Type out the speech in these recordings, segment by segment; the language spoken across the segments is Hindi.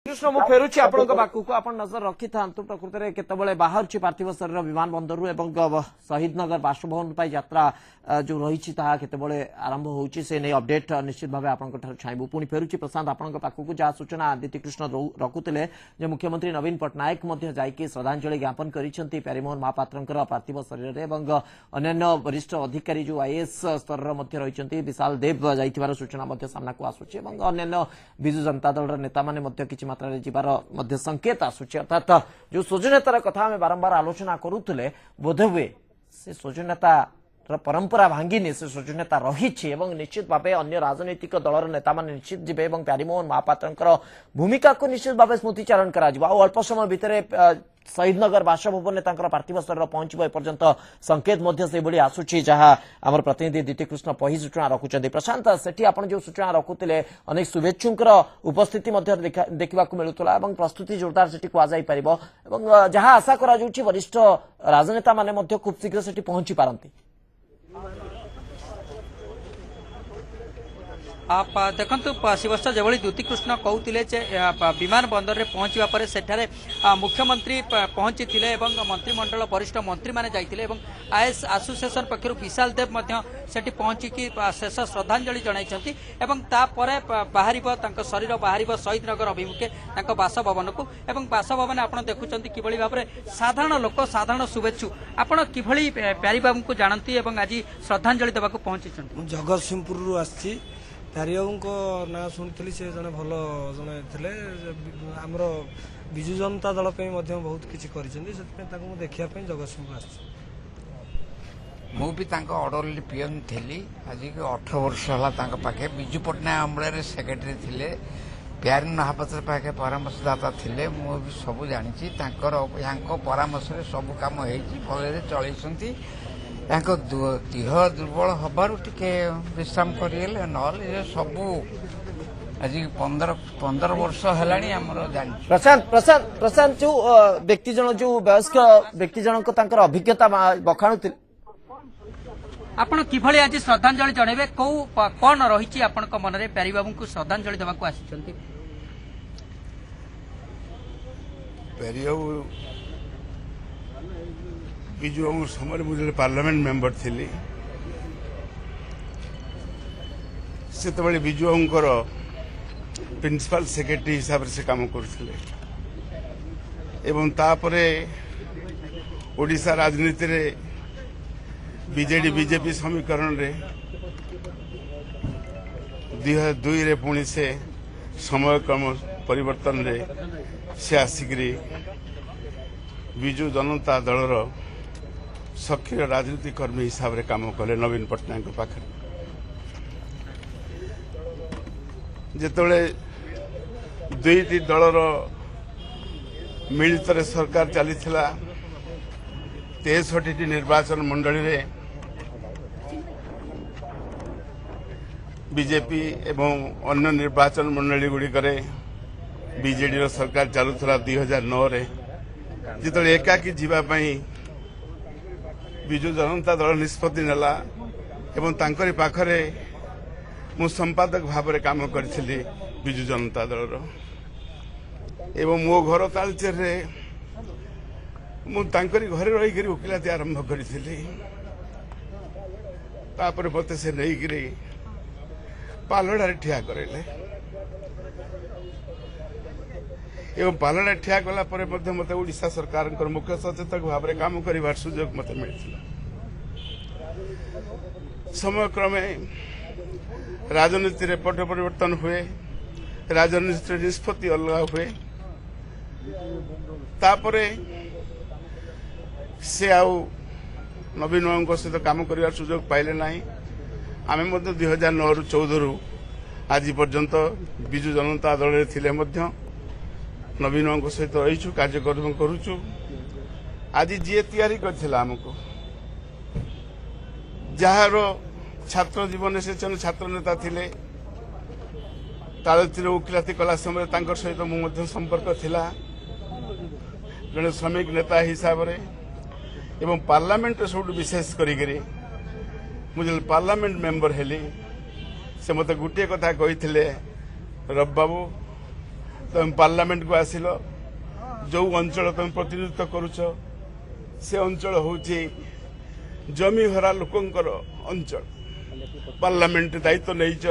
कृष्ण मु फेरुछि आपनक पाखक आपण नजर रखि थांतु प्रकृत रे केतबळे बाहरछि पार्थिव शरीर विमान बंदरु एवं शहीद नगर बासभवन पाई यात्रा जो रही ता केतबळे आरंभ होउछि से नै अपडेट निश्चित भाबे आपनक ठार छाइबु पुनी फेरुछि प्रशांत आपनक पाखक जा सूचना आदित्य कृष्ण रखुतिले जे मुख्यमंत्री नवीन पटनायक मध्ये जाईकि श्रद्धांजलि ज्ञापन करिसेंती प्यारीमोहन महापात्रंकर पार्थिव शरीर रे एवं अन्य वरिष्ठ अधिकारी जो आईएएस स्तर रे मध्ये रहिसेंती विशाल देव जाईथिबार सूचना मध्ये सामना को आसुछि एवं अन्य बिजु जनता दल रे नेता माने मध्ये किछि मात्रा रे जिबार मध्ये संकेत आसुछि अर्थात जो सौजन्यतार कथा आम बारंबार आलोचना करुले बोध हुए से सौजन्यता परंपरा भांगिनी से सौजन्यता रही निश्चित भाव अन्य राजनैतिक दलर नेता मैंने निश्चित जीवे प्यारीमोहन महापात्र भूमिका को निश्चित भाव स्मृतिचारण कर अल्प समय भितर शहीद नगर बासभवन पार्थिव शरीर पहुंचब एपर्यंत संकेत आसूची जहां आम प्रतिनिधि दिति कृष्ण पही सूचना रखुच्च प्रशांत सेठी आप जो सूचना रखुते अनेक शुभेच्छुंकर उपस्थिति देखा मिलूला प्रस्तुति जोरदार से कहुपर जहां आशा करा वरिष्ठ राजनेता माने खूब शीघ्र से पहुंची पारती। आप देखु शिवस्थ जो द्युति कृष्ण कहते विमान बंदर में पहुंचा पर सेठारे मुख्यमंत्री पहुंची मंत्रिमंडल वरिष्ठ मंत्री माने जाइतिले आईएएस एसोसिएशन पक्षर विशाल देव सेठी पहुंचिकी शेष श्रद्धांजलि जणाइछंती बाहर शरीर बाहर शहीद नगर अभिमुखे बासभवन को बासभवन आप देखुं कि भाव में साधारण लोक साधारण शुभेच्छु आपड़ कि प्यारी बाबू को जानती आज श्रद्धांजलि देवा पहुंची जगतसिंहपुर आसी प्यारीबाबू ना शुणी से जड़े भल जड़े थे आमर विजु जनता दल बहुत किसी कर देखा जगतसिंहपुर मु भी ऑर्डरली पीएन थी आज 18 वर्ष है पाखे विजु पट्टनायक अमल सेक्रेटरी थे प्यारी महापात्र पाखे परामर्शदाता थे मुझे सब जानी परामर्श सब कम होल चलती देह दुर्बल हबार टिके विश्राम करेंगे ना सबू आज 15 वर्ष है प्रशांत जो व्यक्ति जन जो वयस्क व्यक्ति जनक अभिज्ञता बखाणुते आपण किभली आज श्रद्धांजलि जणेबे को कौन रही आपण मन में प्यारी बाबू को श्रद्धांजलि देवा आसी विजु बाबू समय मुझे पार्लियामेंट मेंबर थी से विजु बाबूर प्रिंसिपल सेक्रेटरी हिसाब से काम करते ओडिशा राजनीति रे बीजेडी बीजेपी समीकरण रे 2002 रे पुणी से समय क्रम परिवर्तन रे से आसिकी विजु जनता दलर सक्रिय राजनीतिक कर्मी हिसाब रे काम कले नवीन पटनायक पाखे जिते दुईटी दलर मिलित सरकार चली 63 निर्वाचन मंडली रे बीजेपी एवं अन्य निर्वाचन मंडली गुड़िक बीजेडी सरकार चलुला 2009 रे जिते एकाकी जीवाई विजु जनता दल निष्पत्ति नेला एवं तांकरी पाखरे मु संपादक भाव में काम करी विजु जनता दल एवं मो घर तालचेर रे मु तांकरी घरे रही वकिलाती आरंभ करी मत से नहीं पालड़ा ठिया करेले एवं पालड़ा ठिया कला मत ओडिशा सरकार मुख्य सचेतक भाव में काम कर सुजोग मत मिलता समय क्रमे राजनीति रे पट परिवर्तन हुए राजनीति निष्पत्ति अलग हुए तापरे से आउ नवीन बाबू सहित काम कर सुजोग पाइले ना आम 2009 रु 14 रु आज पर्यंत विजु जनता दल थे नवीन बाबू सहित रहीचु कार्यक्रम करुचु आज जी तैयारी करथिला हमको जार छात्र जीवन से छात्र नेता थिले तालचेर वकिलाती कला समय सहित मु संपर्क थिला जड़े श्रमिक नेता हिसाब रे एवं पार्लियामेंट सब विशेष करी मुझे पार्लियामेंट मेंबर हेली से मत गोटे कथा कही रब बाबू तुम पार्लियामेंट को आसिल जो अंचल तुम प्रतिनिधित्व करुच से अंचल होची जमी हरा लोकंकर अंचल पार्लियामेंट दायित्व नहींच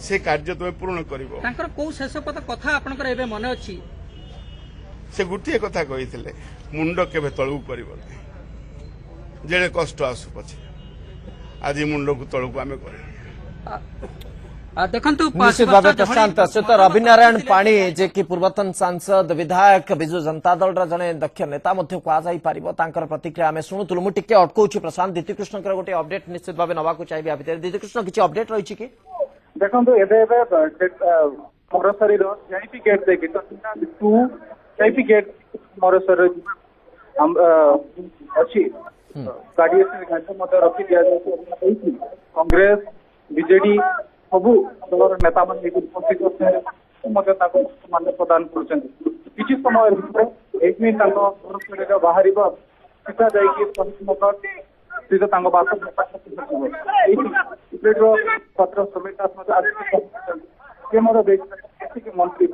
से कार्य तुम पूर्ण करिवो तांकर को शेष पद कथा आपनकर एबे मन अछि से गोटे कथा कही मुंड केवे तलू कर जेड़े कष्ट आसु पछे आज मुंड को तलू आम कर देखंतु निश्चित भाव प्रशांत से तो रविनारायण पाणी जे कि पूर्वतन सांसद विधायक विजु जनता दल जड़े दक्ष नेता कहुपर प्रतिक्रिया आम शुणुलु मुझे अटकाऊँ प्रशांत दीतिकृष्ण गोटे अपडेट निश्चित भाव नवा चाहिए भितर दीतिकृष्ण किसी अपडेट रही कि देखो मोरसरी वीआईपी गेट देखिए टू वीआईपी गेट मोरसर अच्छी गाड़ी घाट रखी दि कांग्रेस बीजेडी सबू दलर नेता उपस्थित मान्य प्रदान कर समय बाहर सीधा जाकर सीधा पत्र समेत मंत्री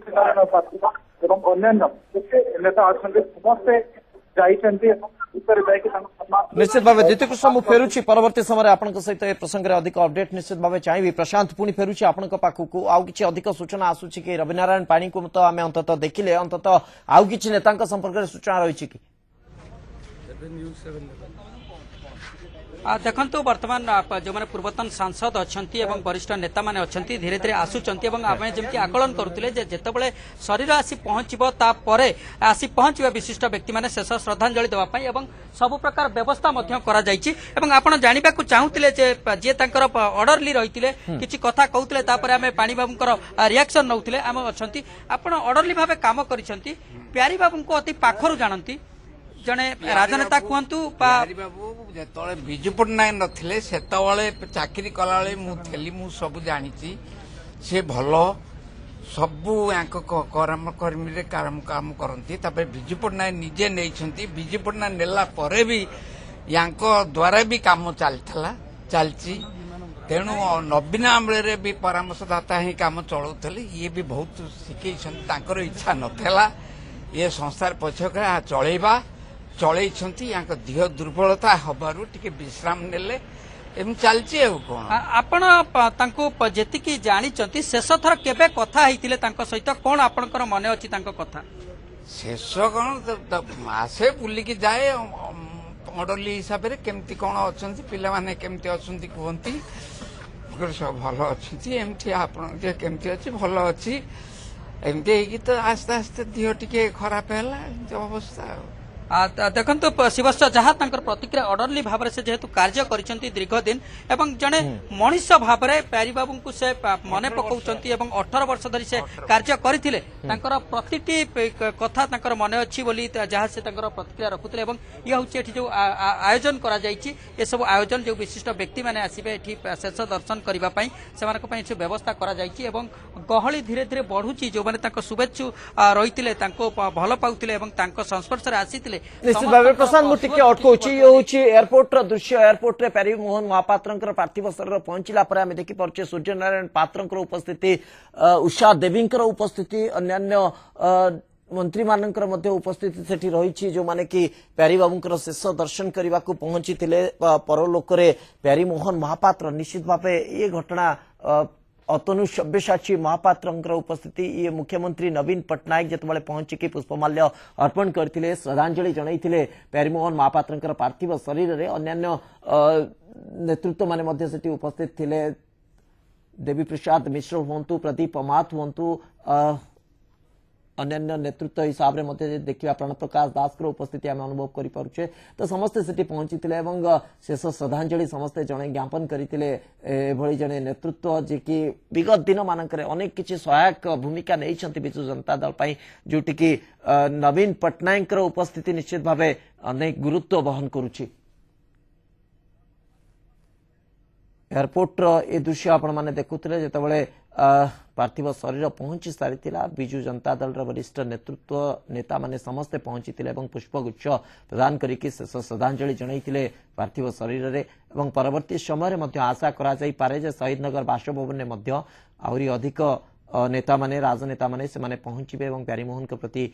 नारायण पात्र और अन्य नेता अच्छा समस्ते निश्चित भाव दीतिकृष्ण मु फेरुची परवर्ती समय आपन सहित ए प्रसंग में अधिक अपडेट निश्चित भाव चाहिए प्रशांत पुणी फेरुची आपण पाखक आउ कि अधिक सूचना आसूची कि रविनारायण पाणी को तो आम अंतत देखिले अंतत आउ कि नेता संपर्क में सूचना रही कि देखंतु वर्तमान जो माने पूर्वतन सांसद अच्छंती एवं वरिष्ठ नेता माने अच्छंती धीरे धीरे आसुचंती एवं आमे जेमति आकलन करुतिले जे जेतेबेले शरीर आसी पहुंचबो ता परे आसी पहुंचबा विशिष्ट व्यक्ति माने शेष श्रद्धांजलि देवा पई एवं सब प्रकार व्यवस्था मध्य करा जायछि एवं आपण जानिबा को चाहुतिले जे जे तांकर ऑर्डरली रहितिले किछि कथा कहउतिले तापर आमे पाणी बाबूंकर रिएक्शन नउतिले आमे अच्छंती आपण ऑर्डरली भाबे काम करिसंती प्यारी बाबू को अति पाखरु जानंती जने राजनेता कहतु बाबू जो विजु पट्टनायक नथिले सेतबळे चाकरी कला मु सब जानी से भल सबू कर्मी रे काम करती विजु पट्टनायक निजे नहीं विजु पट्टनायक नेला परे भी यांको द्वारा भी काम चलती तेणु नवीन आमले भी परामर्शदाता ही काम चलाउले ये भी बहुत शिखर इच्छा नथेला ये संस्थार पछक चलैबा चलती देह दुर्बलता हबारू टिके विश्राम नेले चलती आपण जेतिकी जानी शेष थर केबे कथा होइतिले तांको सहित कोन आपनकर मने अछि तांको कथा शेष कौन आसे बुलिकी जाए ऑर्डरली हिसाब से केमती कौन अच्छा पिला माने केमती अच्छी कहती सब भल अच्छी एमती आपण केमती अच्छी भल अच्छी एमती तो आस्ते आस्ते देह टिके खराब है अवस्था देखंतु शिवस्व जहाँ प्रतिक्रिया ऑर्डरली भाव से जेहेतु कार्य करिसेंती दीर्घ दिन एवं जड़े मनीष भाव में प्यारी बाबू को से मने पकाउचंती एवं 18 वर्ष धरी से कार्य करथिले तांकर प्रतिटी कथा तांकर मने अछि बोली जहाँ से तांकर प्रतिक्रिया रखुतले एवं ये होछि एठी जो आयोजन करा जायछि ए सब आयोजन जो विशिष्ट व्यक्ति माने आसीबे एठी शेष दर्शन करबा पई सेमानक पई से व्यवस्था करा जायछि एवं गहली धीरे धीरे बढ़ुछि जो माने तांको शुभेच्छु रहितिले तांको भल पाउतिले एवं तांको संस्पर्श रे आसीतिले निश्चित भाव प्रशांत मुझे अटकाऊँ ये हूँ एयरपोर्ट दृश्य एयरपोर्ट रे प्यारी मोहन महापात्र पार्थिव शरीर पहुंचला आम देखिपे सूर्यनारायण पात्र उपस्थिति उषा देवी उपस्थिति अन्यान्य मंत्री मानकर उपस्थिति सेठी रही जो माने कि प्यारी बाबूंकर शेष दर्शन करने को पहुंची परलोक प्यारी मोहन महापात्र निश्चित भाव ये घटना अतनु सब्यसाची महापात्र उपस्थिति ये मुख्यमंत्री नवीन पट्टनायक जिते पहुंचिकी पुष्पमाल्य अर्पण करते श्रद्धांजलि जनईते प्यारीमोहन महापात्र पार्थिव शरीर में अन्यान्य नेतृत्व माने सेठी उपस्थित थिले देवी प्रसाद मिश्र हूँ प्रदीप अमात हूँ अन्यान्य नेतृत्व हिसाब से देखा प्राण प्रकाश दास उपस्थिति आम अनुभव करें तो समस्ते से पहुंची शेष श्रद्धांजलि समस्ते जड़े ज्ञापन करते जड़े नेतृत्व जी कि विगत दिन मानक अनेक किसी सहायक भूमिका नहीं विजु जनता दल जोटि कि नवीन पट्टनायक उपस्थिति निश्चित भाव अनेक गुरुत्व वहन करुछि। एयरपोर्ट ये दृश्य आपण मैंने देखुले जितेबाला पार्थिव शरीर पहुंची सारी विजु जनता दल वरिष्ठ नेतृत्व नेता माने समस्ते पहुंची पुष्पगुच्छ प्रदान करके शेष श्रद्धांजलि जनईते पार्थिव शरीर में परवर्ती समय आशा करा शहीद नगर बासभवन में अधिक नेता माने राजनेता माने से माने पहुंचबे और प्यारीमोहन के प्रति